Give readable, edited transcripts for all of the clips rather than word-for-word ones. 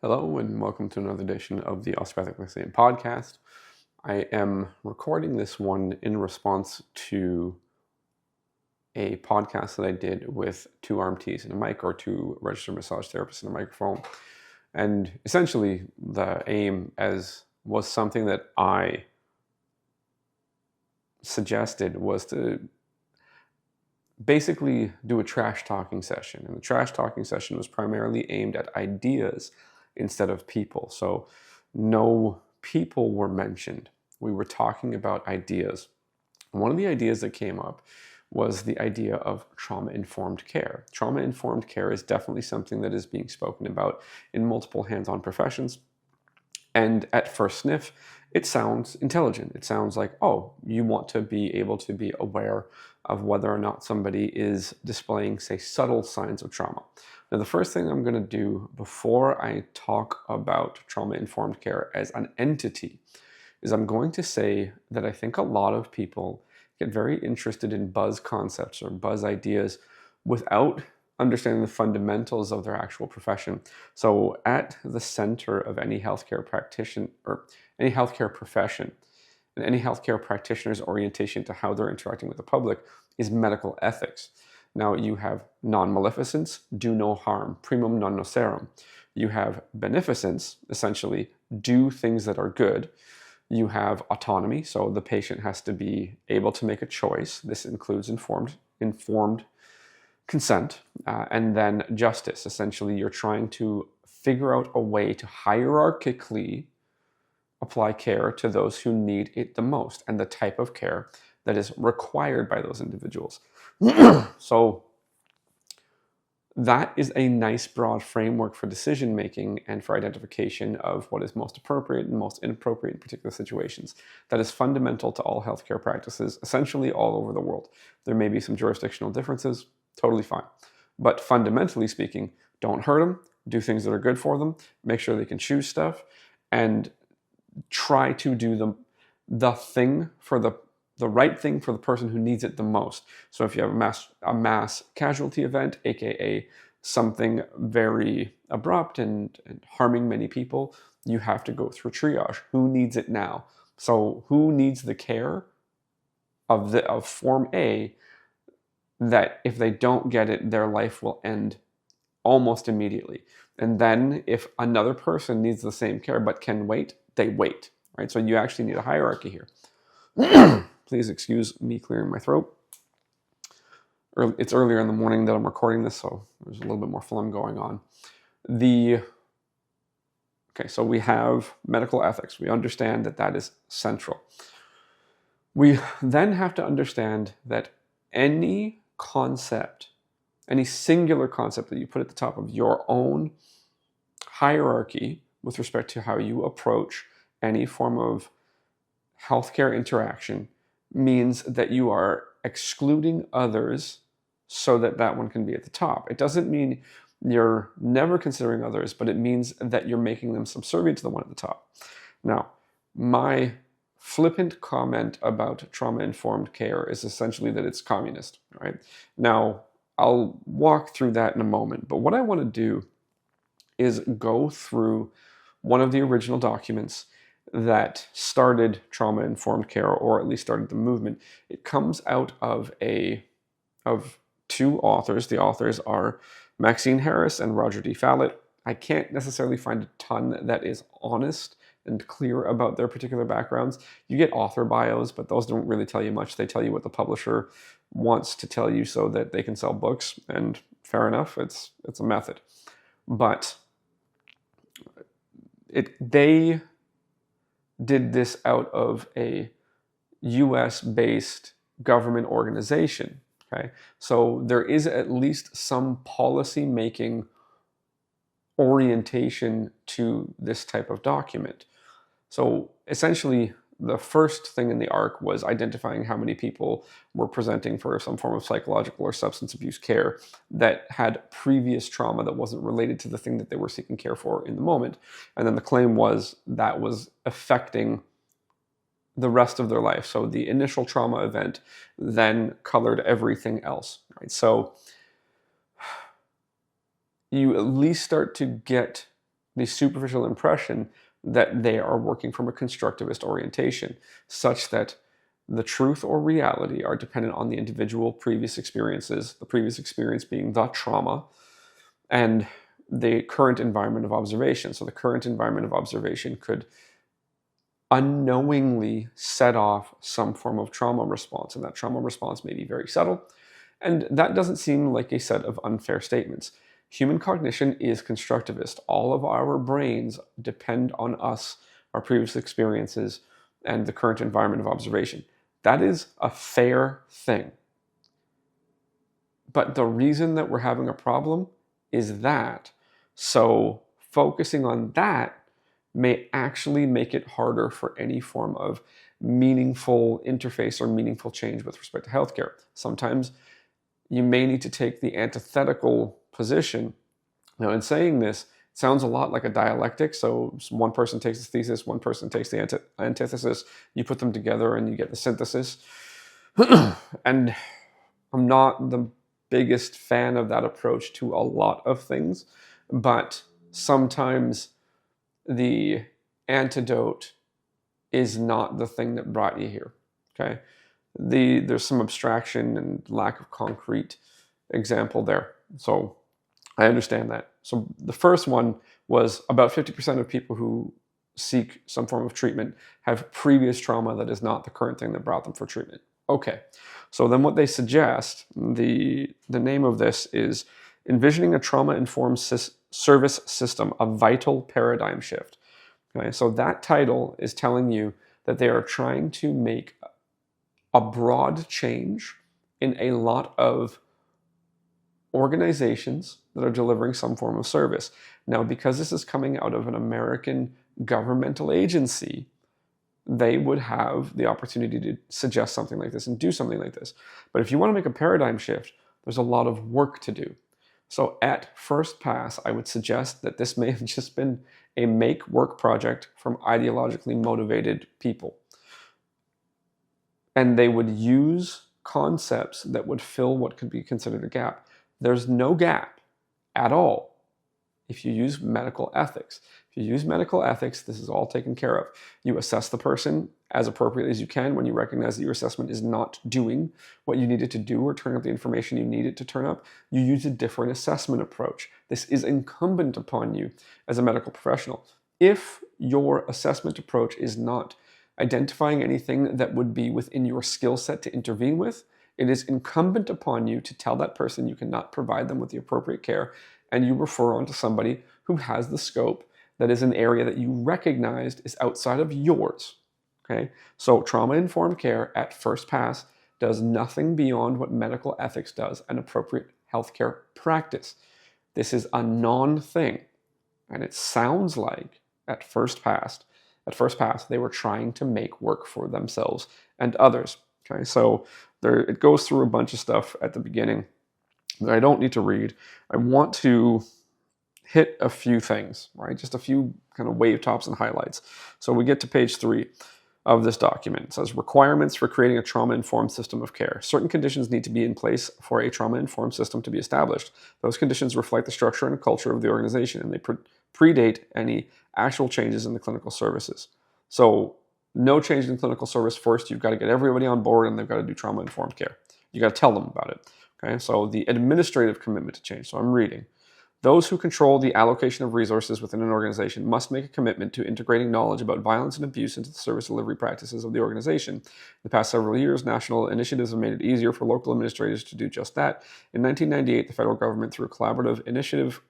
Hello and welcome to another edition of the Osteopathic Lyceum podcast. I am recording this one in response to a podcast that I did with two RMTs and a mic, or two registered massage therapists and a microphone. And essentially the aim was something that I suggested was to basically do a trash talking session. And the trash talking session was primarily aimed at ideas instead of people. So no people were mentioned. We were talking about ideas. One of the ideas that came up was the idea of trauma-informed care. Trauma-informed care is definitely something that is being spoken about in multiple hands-on professions. And at first sniff, it sounds intelligent. It sounds like, oh, you want to be able to be aware of whether or not somebody is displaying, say, subtle signs of trauma. Now, the first thing I'm going to do before I talk about trauma-informed care as an entity is I'm going to say that I think a lot of people get very interested in buzz concepts or buzz ideas without understanding the fundamentals of their actual profession. So at the center of any healthcare practitioner or any healthcare profession and any healthcare practitioner's orientation to how they're interacting with the public is medical ethics. Now you have non-maleficence, do no harm, primum non nocere. You have beneficence, essentially do things that are good. You have autonomy, so the patient has to be able to make a choice. This includes informed consent, and then justice. Essentially, you're trying to figure out a way to hierarchically apply care to those who need it the most and the type of care that is required by those individuals. So that is a nice broad framework for decision making and for identification of what is most appropriate and most inappropriate in particular situations. That is fundamental to all healthcare practices, essentially all over the world. There may be some jurisdictional differences, totally fine. But fundamentally speaking, don't hurt them, do things that are good for them, make sure they can choose stuff, and try to do the thing for the right thing for the person who needs it the most. So if you have a mass casualty event, aka something very abrupt and harming many people, you have to go through triage. Who needs it now? So who needs the care of form A that if they don't get it, their life will end almost immediately. And then if another person needs the same care but can wait, they wait, right? So you actually need a hierarchy here. Please excuse me clearing my throat. It's earlier in the morning that I'm recording this, so there's a little bit more phlegm going on. Okay, so we have medical ethics. We understand that that is central. We then have to understand that any concept, any singular concept that you put at the top of your own hierarchy with respect to how you approach any form of healthcare interaction means that you are excluding others so that that one can be at the top. It doesn't mean you're never considering others, but it means that you're making them subservient to the one at the top. Now, my flippant comment about trauma-informed care is essentially that it's communist, right? Now, I'll walk through that in a moment, but what I want to do is go through one of the original documents that started trauma-informed care, or at least started the movement. It comes out of two authors. The authors are Maxine Harris and Roger D. Fallett. I can't necessarily find a ton that is honest and clear about their particular backgrounds. You get author bios, but those don't really tell you much. They tell you what the publisher wants to tell you so that they can sell books, and fair enough, it's a method. But they did this out of a US-based government organization, okay? So there is at least some policy-making orientation to this type of document. So essentially, the first thing in the arc was identifying how many people were presenting for some form of psychological or substance abuse care that had previous trauma that wasn't related to the thing that they were seeking care for in the moment. And then the claim was that was affecting the rest of their life. So the initial trauma event then colored everything else, right? So you at least start to get the superficial impression that they are working from a constructivist orientation, such that the truth or reality are dependent on the individual previous experiences, the previous experience being the trauma, and the current environment of observation. So the current environment of observation could unknowingly set off some form of trauma response, and that trauma response may be very subtle, and that doesn't seem like a set of unfair statements. Human cognition is constructivist. All of our brains depend on us, our previous experiences, and the current environment of observation. That is a fair thing. But the reason that we're having a problem is that. So focusing on that may actually make it harder for any form of meaningful interface or meaningful change with respect to healthcare. Sometimes you may need to take the antithetical position. Now, in saying this, it sounds a lot like a dialectic. So one person takes the thesis, one person takes the antithesis, you put them together and you get the synthesis. And I'm not the biggest fan of that approach to a lot of things, but sometimes the antidote is not the thing that brought you here, okay? There's some abstraction and lack of concrete example there. So I understand that. So the first one was about 50% of people who seek some form of treatment have previous trauma that is not the current thing that brought them for treatment. Okay, so then what they suggest, the name of this is Envisioning a Trauma-Informed Service System, a Vital Paradigm Shift. Okay, so that title is telling you that they are trying to make a broad change in a lot of organizations that are delivering some form of service. Now, because this is coming out of an American governmental agency, they would have the opportunity to suggest something like this and do something like this. But if you want to make a paradigm shift, there's a lot of work to do. So at first pass, I would suggest that this may have just been a make work project from ideologically motivated people. And they would use concepts that would fill what could be considered a gap. There's no gap at all if you use medical ethics. If you use medical ethics, this is all taken care of. You assess the person as appropriately as you can when you recognize that your assessment is not doing what you need it to do or turning up the information you need it to turn up. You use a different assessment approach. This is incumbent upon you as a medical professional. If your assessment approach is not identifying anything that would be within your skill set to intervene with, it is incumbent upon you to tell that person you cannot provide them with the appropriate care, and you refer on to somebody who has the scope that is an area that you recognized is outside of yours. Okay? So trauma-informed care at first pass does nothing beyond what medical ethics does, an appropriate healthcare practice. This is a non-thing, and it sounds like at first pass, they were trying to make work for themselves and others. Okay, so it goes through a bunch of stuff at the beginning that I don't need to read. I want to hit a few things, right? Just a few kind of wave tops and highlights. So we get to page 3 of this document. It says requirements for creating a trauma-informed system of care. Certain conditions need to be in place for a trauma-informed system to be established. Those conditions reflect the structure and culture of the organization, and they predate any actual changes in the clinical services. So no change in clinical service first. You've got to get everybody on board, and they've got to do trauma-informed care. You got to tell them about it. Okay, so the administrative commitment to change. So I'm reading. Those who control the allocation of resources within an organization must make a commitment to integrating knowledge about violence and abuse into the service delivery practices of the organization. In the past several years, national initiatives have made it easier for local administrators to do just that. In 1998, the federal government, through a collaborative initiative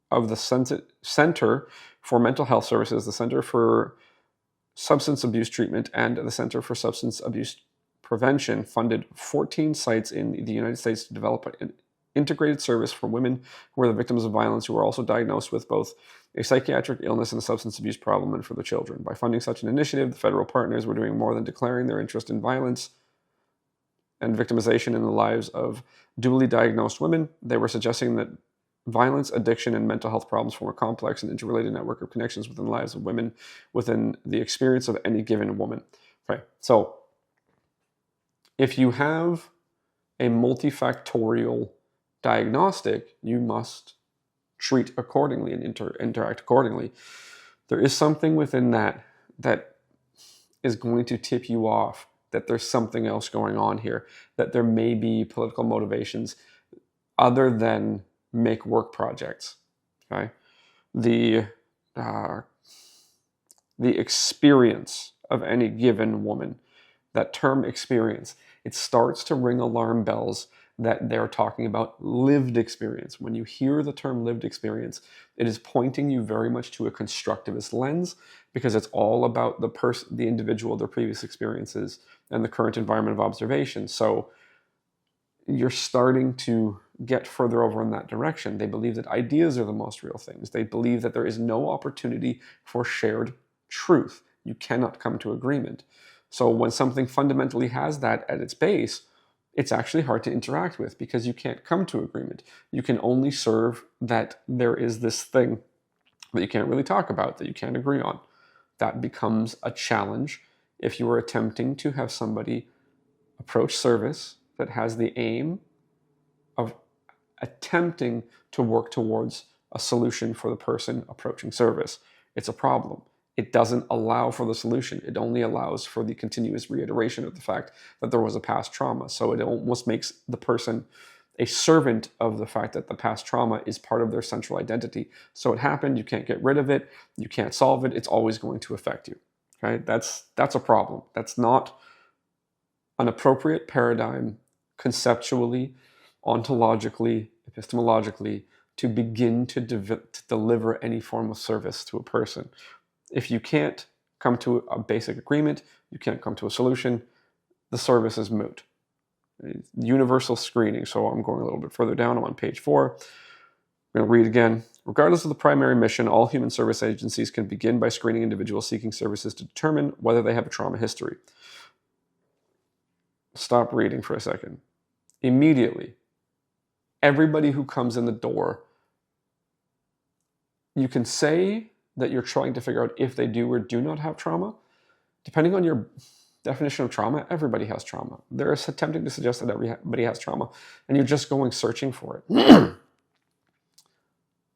of the Center for Mental Health Services, the Center for Substance Abuse Treatment, and the Center for Substance Abuse Prevention, funded 14 sites in the United States to develop an integrated service for women who are the victims of violence who are also diagnosed with both a psychiatric illness and a substance abuse problem, and for the children. By funding such an initiative, the federal partners were doing more than declaring their interest in violence and victimization in the lives of dually diagnosed women. They were suggesting that violence, addiction, and mental health problems form a complex and interrelated network of connections within the lives of women within the experience of any given woman. Okay, so if you have a multifactorial diagnostic, you must treat accordingly and interact accordingly. There is something within that is going to tip you off that there's something else going on here, that there may be political motivations other than make work projects. Okay, the experience of any given woman, that term experience, it starts to ring alarm bells that they're talking about lived experience. When you hear the term lived experience, it is pointing you very much to a constructivist lens, because it's all about the person, the individual, their previous experiences, and the current environment of observation. So you're starting to get further over in that direction. They believe that ideas are the most real things. They believe that there is no opportunity for shared truth. You cannot come to agreement. So when something fundamentally has that at its base, it's actually hard to interact with, because you can't come to agreement. You can only serve that there is this thing that you can't really talk about, that you can't agree on. That becomes a challenge if you are attempting to have somebody approach service that has the aim of attempting to work towards a solution for the person approaching service. It's a problem. It doesn't allow for the solution. It only allows for the continuous reiteration of the fact that there was a past trauma. So it almost makes the person a servant of the fact that the past trauma is part of their central identity. So it happened, you can't get rid of it, you can't solve it, it's always going to affect you. Okay? That's a problem. That's not an appropriate paradigm conceptually, ontologically, epistemologically, to begin to deliver any form of service to a person. If you can't come to a basic agreement, you can't come to a solution, the service is moot. Universal screening. So I'm going a little bit further down. I'm on page 4. I'm going to read again. Regardless of the primary mission, all human service agencies can begin by screening individuals seeking services to determine whether they have a trauma history. Stop reading for a second. Immediately, everybody who comes in the door, you can say that you're trying to figure out if they do or do not have trauma. Depending on your definition of trauma, everybody has trauma. They're attempting to suggest that everybody has trauma, and you're just going searching for it.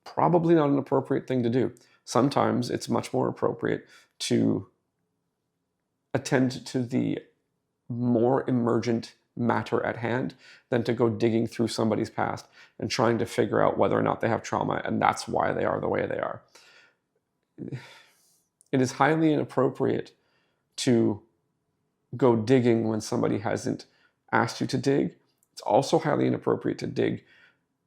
Probably not an appropriate thing to do. Sometimes it's much more appropriate to attend to the more emergent matter at hand than to go digging through somebody's past and trying to figure out whether or not they have trauma, and that's why they are the way they are. It is highly inappropriate to go digging when somebody hasn't asked you to dig. It's also highly inappropriate to dig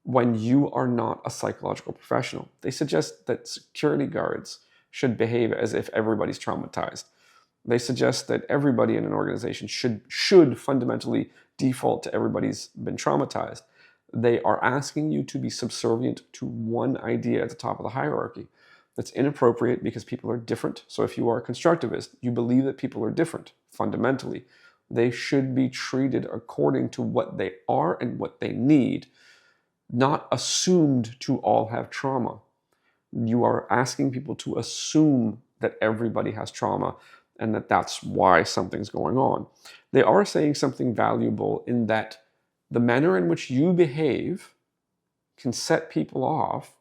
when you are not a psychological professional. They suggest that security guards should behave as if everybody's traumatized. They suggest that everybody in an organization should fundamentally default to everybody's been traumatized. They are asking you to be subservient to one idea at the top of the hierarchy. That's inappropriate because people are different. So if you are a constructivist, you believe that people are different fundamentally. They should be treated according to what they are and what they need, not assumed to all have trauma. You are asking people to assume that everybody has trauma and that that's why something's going on. They are saying something valuable in that the manner in which you behave can set people off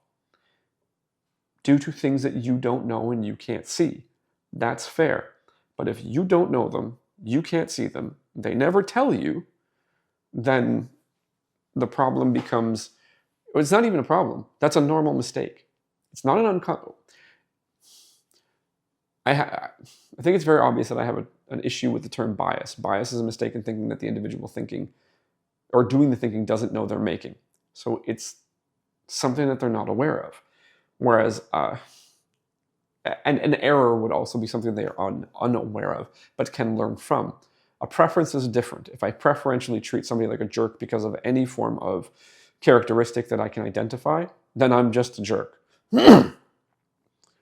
due to things that you don't know and you can't see. That's fair. But if you don't know them, you can't see them, they never tell you, then the problem becomes, it's not even a problem. That's a normal mistake. It's not an uncommon. I think it's very obvious that I have an issue with the term bias. Bias is a mistaken thinking that the individual thinking or doing the thinking doesn't know they're making. So it's something that they're not aware of. Whereas, and an error would also be something they are unaware of, but can learn from. A preference is different. If I preferentially treat somebody like a jerk because of any form of characteristic that I can identify, then I'm just a jerk.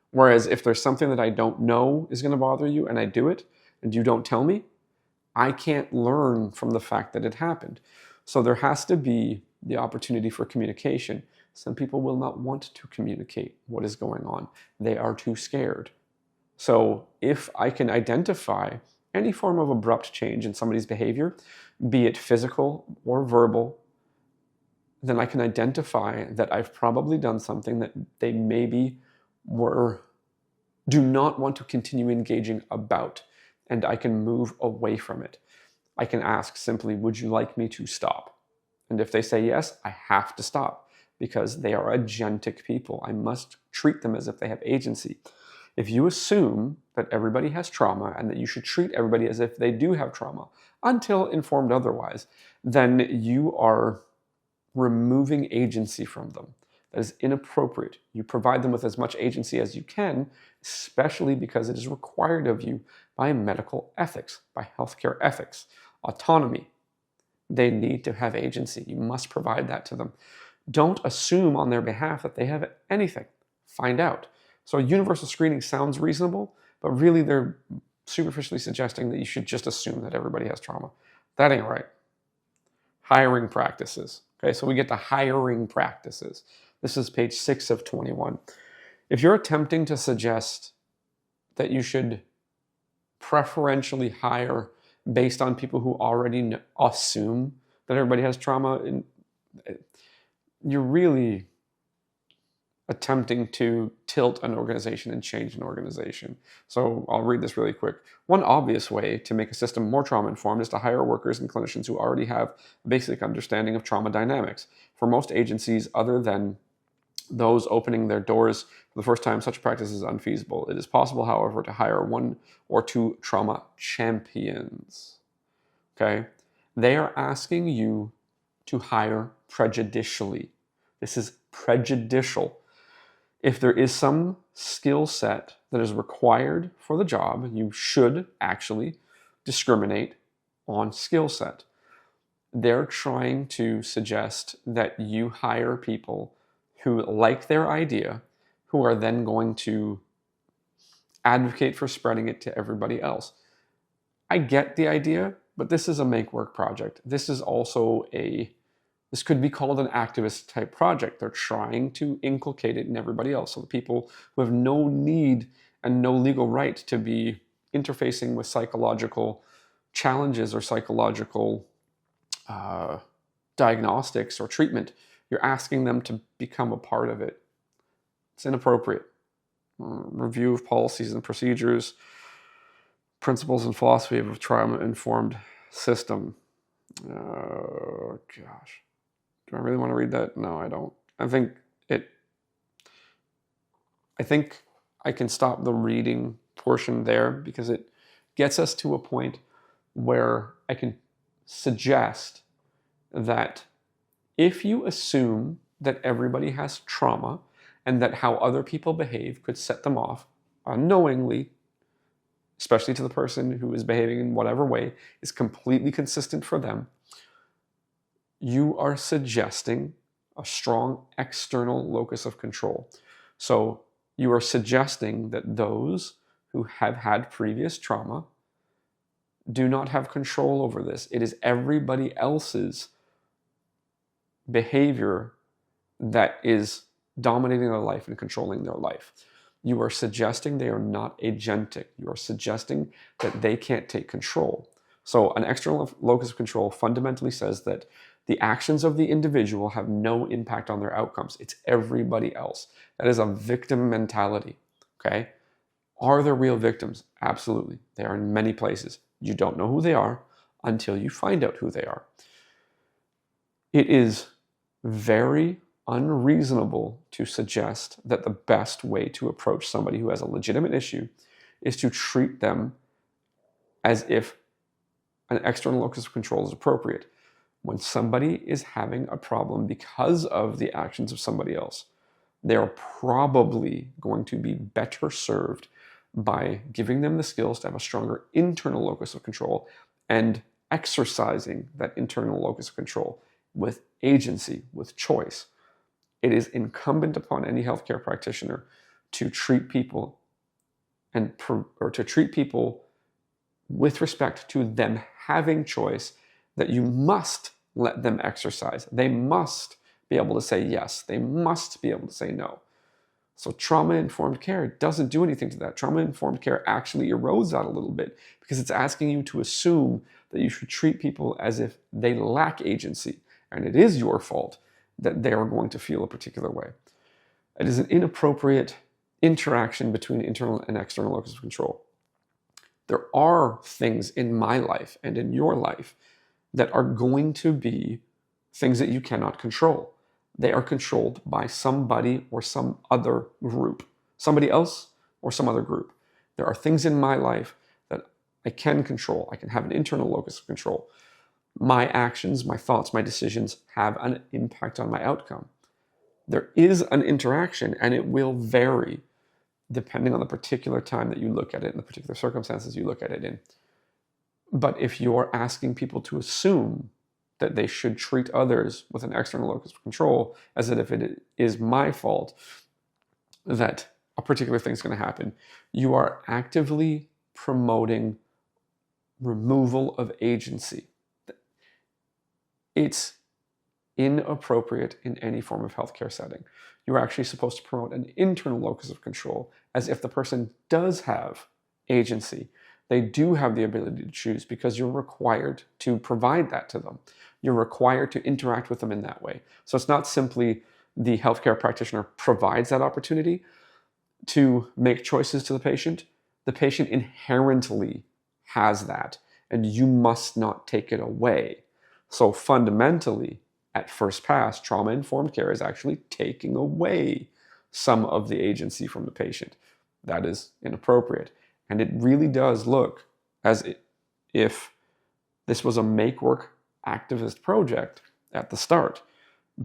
Whereas if there's something that I don't know is going to bother you and I do it and you don't tell me, I can't learn from the fact that it happened. So there has to be the opportunity for communication. Some people will not want to communicate what is going on. They are too scared. So if I can identify any form of abrupt change in somebody's behavior, be it physical or verbal, then I can identify that I've probably done something that they maybe do not want to continue engaging about, and I can move away from it. I can ask simply, would you like me to stop? And if they say yes, I have to stop because they are agentic people. I must treat them as if they have agency. If you assume that everybody has trauma and that you should treat everybody as if they do have trauma until informed otherwise, then you are removing agency from them. That is inappropriate. You provide them with as much agency as you can, especially because it is required of you by medical ethics, by healthcare ethics, autonomy. They need to have agency. You must provide that to them. Don't assume on their behalf that they have anything. Find out. So universal screening sounds reasonable, but really they're superficially suggesting that you should just assume that everybody has trauma. That ain't right. Hiring practices. Okay, so we get to hiring practices. This is page 6 of 21. If you're attempting to suggest that you should preferentially hire based on people who already assume that everybody has trauma, you're really attempting to tilt an organization and change an organization. So I'll read this really quick. One obvious way to make a system more trauma-informed is to hire workers and clinicians who already have a basic understanding of trauma dynamics. For most agencies, other than those opening their doors for the first time, such a practice is unfeasible. It is possible, however, to hire 1 or 2 trauma champions. Okay? They are asking you to hire prejudicially. This is prejudicial. If there is some skill set that is required for the job, you should actually discriminate on skill set. They're trying to suggest that you hire people who like their idea, who are then going to advocate for spreading it to everybody else. I get the idea, but this is a make-work project. This could be called an activist type project. They're trying to inculcate it in everybody else. So the people who have no need and no legal right to be interfacing with psychological challenges or psychological diagnostics or treatment, you're asking them to become a part of it. It's inappropriate. Review of policies and procedures, principles and philosophy of a trauma-informed system. Oh, gosh. Do I really want to read that? No, I don't. I think I can stop the reading portion there because it gets us to a point where I can suggest that if you assume that everybody has trauma and that how other people behave could set them off unknowingly, especially to the person who is behaving in whatever way is completely consistent for them, you are suggesting a strong external locus of control. So you are suggesting that those who have had previous trauma do not have control over this. It is everybody else's behavior that is dominating their life and controlling their life. You are suggesting they are not agentic. You are suggesting that they can't take control. So an external locus of control fundamentally says that the actions of the individual have no impact on their outcomes. It's everybody else. That is a victim mentality, okay? Are there real victims? Absolutely. They are in many places. You don't know who they are until you find out who they are. It is very unreasonable to suggest that the best way to approach somebody who has a legitimate issue is to treat them as if an external locus of control is appropriate. When somebody is having a problem because of the actions of somebody else, they are probably going to be better served by giving them the skills to have a stronger internal locus of control and exercising that internal locus of control with agency, with choice. It is incumbent upon any healthcare practitioner to treat people to treat people with respect to them having choice that you must let them exercise. They must be able to say yes. They must be able to say no. So trauma-informed care doesn't do anything to that. Trauma-informed care actually erodes that a little bit because it's asking you to assume that you should treat people as if they lack agency. And it is your fault that they are going to feel a particular way. It is an inappropriate interaction between internal and external locus of control. There are things in my life and in your life that are going to be things that you cannot control. They are controlled by somebody or some other group, somebody else or some other group. There are things in my life that I can control. I can have an internal locus of control. My actions, my thoughts, my decisions have an impact on my outcome. There is an interaction, and it will vary depending on the particular time that you look at it and the particular circumstances you look at it in. But if you're asking people to assume that they should treat others with an external locus of control as if it is my fault that a particular thing is going to happen, you are actively promoting removal of agency. It's inappropriate in any form of healthcare setting. You're actually supposed to promote an internal locus of control as if the person does have agency. They do have the ability to choose because you're required to provide that to them. You're required to interact with them in that way. So it's not simply the healthcare practitioner provides that opportunity to make choices to the patient. The patient inherently has that, and you must not take it away. So fundamentally, at first pass, trauma-informed care is actually taking away some of the agency from the patient. That is inappropriate. And it really does look as if this was a make-work activist project at the start,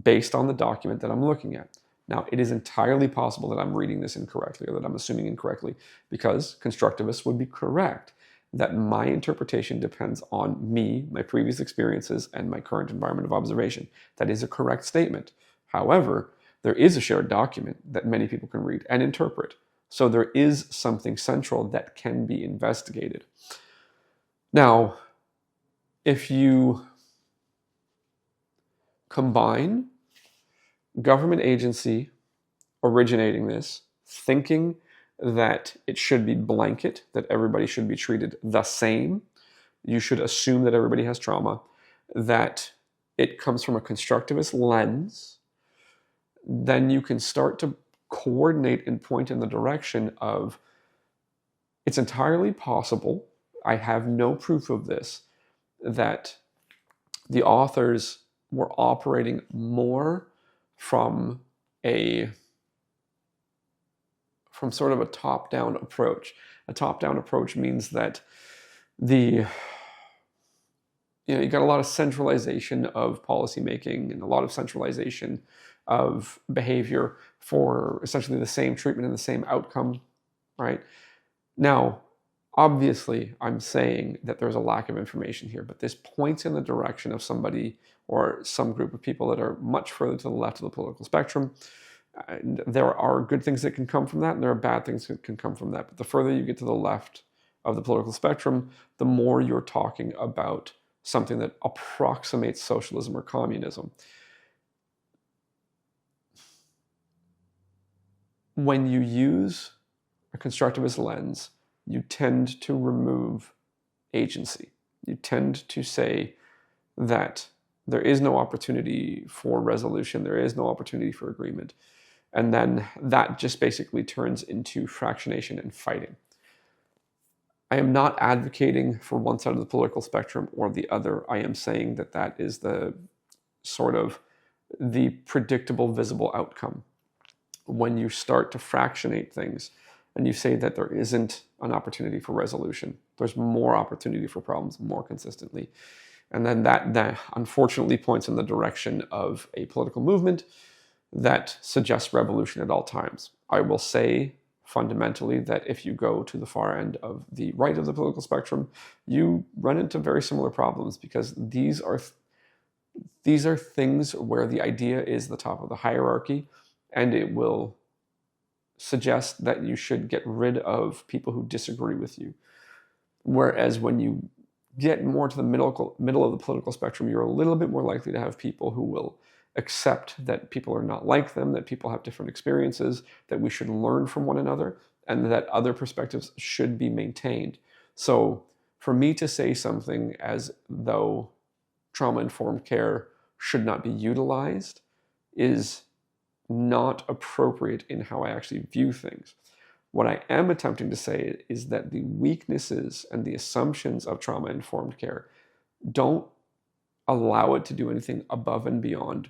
based on the document that I'm looking at. Now, it is entirely possible that I'm reading this incorrectly or that I'm assuming incorrectly, because constructivists would be correct that my interpretation depends on me, my previous experiences, and my current environment of observation. That is a correct statement. However, there is a shared document that many people can read and interpret. So there is something central that can be investigated. Now, if you combine government agency originating this, thinking that it should be blanket, that everybody should be treated the same, you should assume that everybody has trauma, that it comes from a constructivist lens, then you can start to coordinate and point in the direction of, it's entirely possible, I have no proof of this, that the authors were operating more from sort of a top-down approach. A top-down approach means that you got a lot of centralization of policymaking and a lot of centralization of behavior for essentially the same treatment and the same outcome, right? Now, obviously, I'm saying that there's a lack of information here, but this points in the direction of somebody or some group of people that are much further to the left of the political spectrum. And there are good things that can come from that, and there are bad things that can come from that. But the further you get to the left of the political spectrum, the more you're talking about something that approximates socialism or communism. When you use a constructivist lens, you tend to remove agency. You tend to say that there is no opportunity for resolution, there is no opportunity for agreement. And then that just basically turns into fractionation and fighting. I am not advocating for one side of the political spectrum or the other. I am saying that that is the sort of the predictable, visible outcome. When you start to fractionate things and you say that there isn't an opportunity for resolution, there's more opportunity for problems more consistently. And then that unfortunately points in the direction of a political movement that suggests revolution at all times. I will say fundamentally that if you go to the far end of the right of the political spectrum, you run into very similar problems, because these are things where the idea is the top of the hierarchy, and it will suggest that you should get rid of people who disagree with you. Whereas when you get more to the middle of the political spectrum, you're a little bit more likely to have people who will accept that people are not like them, that people have different experiences, that we should learn from one another, and that other perspectives should be maintained. So for me to say something as though trauma-informed care should not be utilized is not appropriate in how I actually view things. What I am attempting to say is that the weaknesses and the assumptions of trauma-informed care don't allow it to do anything above and beyond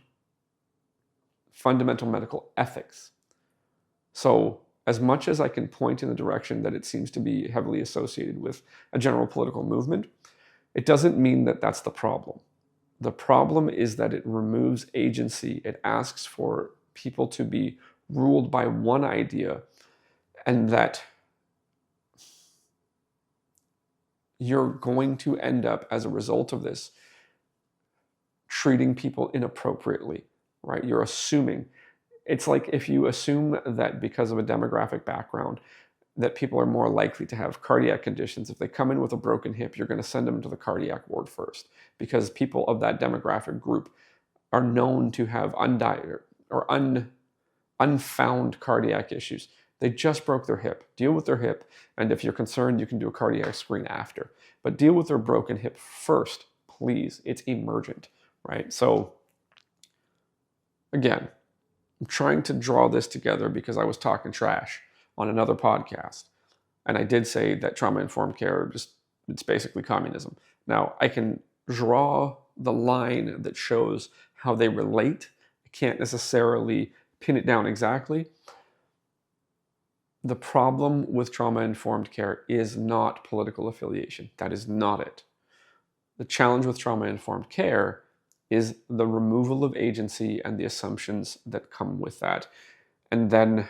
fundamental medical ethics. So as much as I can point in the direction that it seems to be heavily associated with a general political movement, it doesn't mean that that's the problem. The problem is that it removes agency. It asks for people to be ruled by one idea, and that you're going to end up, as a result of this, treating people inappropriately, right? You're assuming. It's like if you assume that because of a demographic background, that people are more likely to have cardiac conditions. If they come in with a broken hip, you're going to send them to the cardiac ward first, because people of that demographic group are known to have unfound cardiac issues. They just broke their hip. Deal with their hip, and if you're concerned, you can do a cardiac screen after. But deal with their broken hip first, please. It's emergent, right? So, again, I'm trying to draw this together because I was talking trash on another podcast. And I did say that trauma-informed care, it's basically communism. Now, I can draw the line that shows how they relate. I can't necessarily pin it down exactly. The problem with trauma-informed care is not political affiliation. That is not it. The challenge with trauma-informed care is the removal of agency and the assumptions that come with that. And then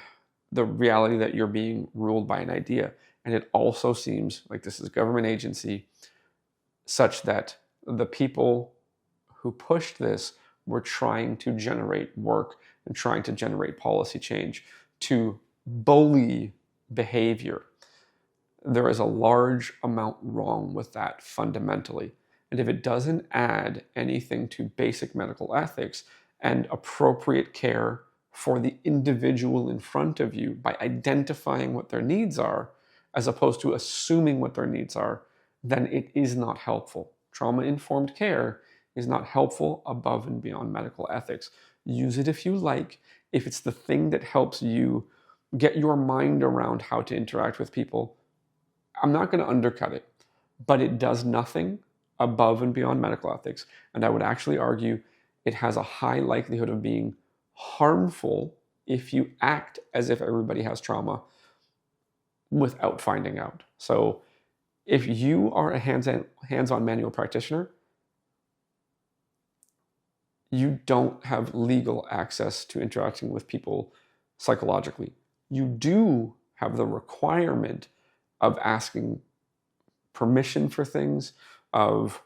the reality that you're being ruled by an idea. And it also seems like this is a government agency such that the people who pushed this were trying to generate work and trying to generate policy change to bully behavior. There is a large amount wrong with that fundamentally. And if it doesn't add anything to basic medical ethics and appropriate care for the individual in front of you by identifying what their needs are, as opposed to assuming what their needs are, then it is not helpful. Trauma-informed care is not helpful above and beyond medical ethics. Use it if you like. If it's the thing that helps you get your mind around how to interact with people, I'm not going to undercut it, but it does nothing above and beyond medical ethics. And I would actually argue it has a high likelihood of being harmful if you act as if everybody has trauma without finding out. So if you are a hands-on manual practitioner, you don't have legal access to interacting with people psychologically. You do have the requirement of asking permission for things, of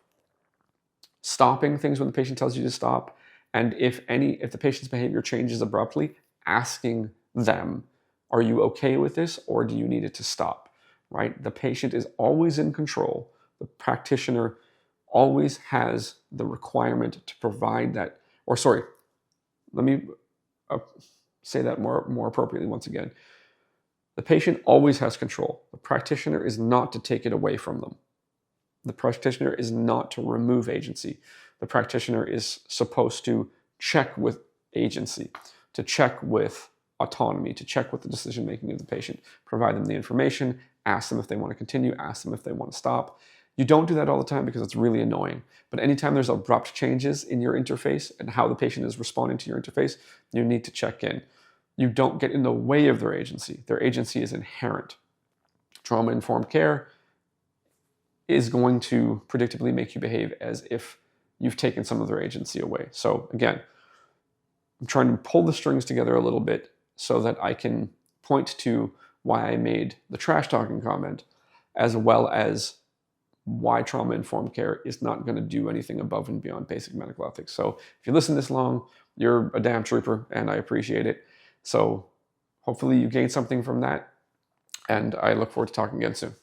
stopping things when the patient tells you to stop, and if the patient's behavior changes abruptly, asking them, are you okay with this, or do you need it to stop, right? The patient is always in control. The practitioner always has the requirement to provide that, or sorry, let me say that more appropriately once again. The patient always has control. The practitioner is not to take it away from them. The practitioner is not to remove agency. The practitioner is supposed to check with agency, to check with autonomy, to check with the decision-making of the patient, provide them the information, ask them if they want to continue, ask them if they want to stop. You don't do that all the time because it's really annoying. But anytime there's abrupt changes in your interface and how the patient is responding to your interface, you need to check in. You don't get in the way of their agency. Their agency is inherent. Trauma-informed care is going to predictably make you behave as if you've taken some of their agency away. So again, I'm trying to pull the strings together a little bit so that I can point to why I made the trash talking comment, as well as why trauma-informed care is not going to do anything above and beyond basic medical ethics. So if you listen this long, you're a damn trooper, and I appreciate it. So hopefully you gained something from that, and I look forward to talking again soon.